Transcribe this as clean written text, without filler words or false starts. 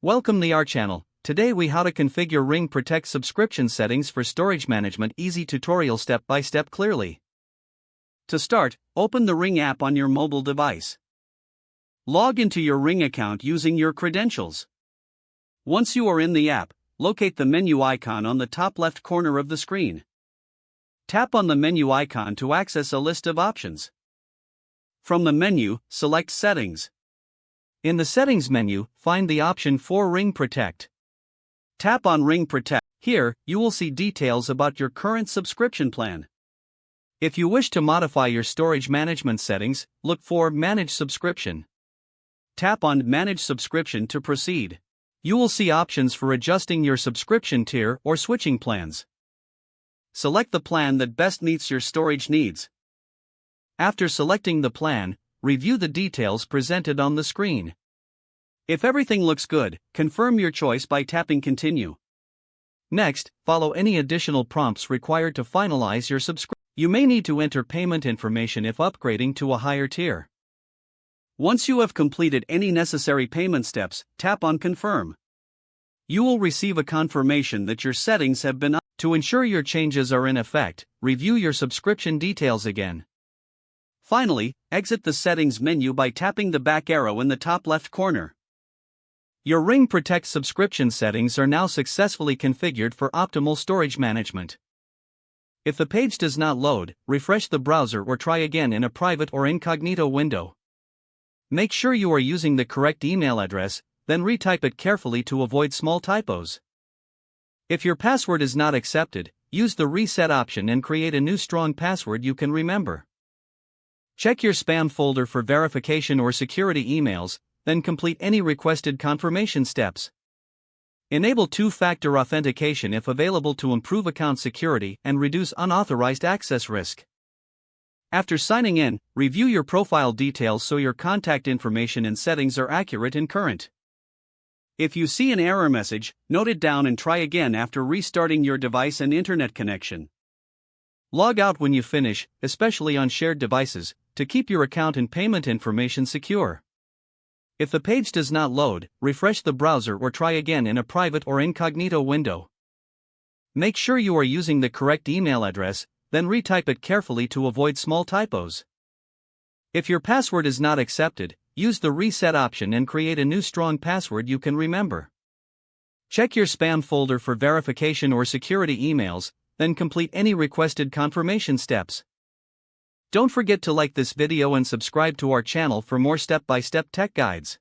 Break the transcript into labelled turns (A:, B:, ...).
A: Welcome to our channel. Today we how to configure Ring Protect subscription settings for storage management. Easy tutorial step by step clearly. To start, open the Ring app on your mobile device. Log into your Ring account using your credentials. Once you are in the app, locate the menu icon on the top left corner of the screen. Tap on the menu icon to access a list of options. From the menu, select Settings. In the Settings menu, find the option for Ring Protect. Tap on Ring Protect. Here, you will see details about your current subscription plan. If you wish to modify your storage management settings, look for Manage Subscription. Tap on Manage Subscription to proceed. You will see options for adjusting your subscription tier or switching plans. Select the plan that best meets your storage needs. After selecting the plan, review the details presented on the screen. If everything looks good, confirm your choice by tapping Continue. Next, follow any additional prompts required to finalize your subscription. You may need to enter payment information if upgrading to a higher tier. Once you have completed any necessary payment steps, tap on Confirm. You will receive a confirmation that your settings have been updated. To ensure your changes are in effect, review your subscription details again. Finally, exit the Settings menu by tapping the back arrow in the top left corner. Your Ring Protect subscription settings are now successfully configured for optimal storage management. If the page does not load, refresh the browser or try again in a private or incognito window. Make sure you are using the correct email address, then retype it carefully to avoid small typos. If your password is not accepted, use the Reset option and create a new strong password you can remember. Check your spam folder for verification or security emails, then complete any requested confirmation steps. Enable two-factor authentication if available to improve account security and reduce unauthorized access risk. After signing in, review your profile details so your contact information and settings are accurate and current. If you see an error message, note it down and try again after restarting your device and internet connection. Log out when you finish, especially on shared devices, to keep your account and payment information secure. If the page does not load, refresh the browser or try again in a private or incognito window. Make sure you are using the correct email address, then retype it carefully to avoid small typos. If your password is not accepted, use the Reset option and create a new strong password you can remember. Check your spam folder for verification or security emails, then complete any requested confirmation steps. Don't forget to like this video and subscribe to our channel for more step-by-step tech guides.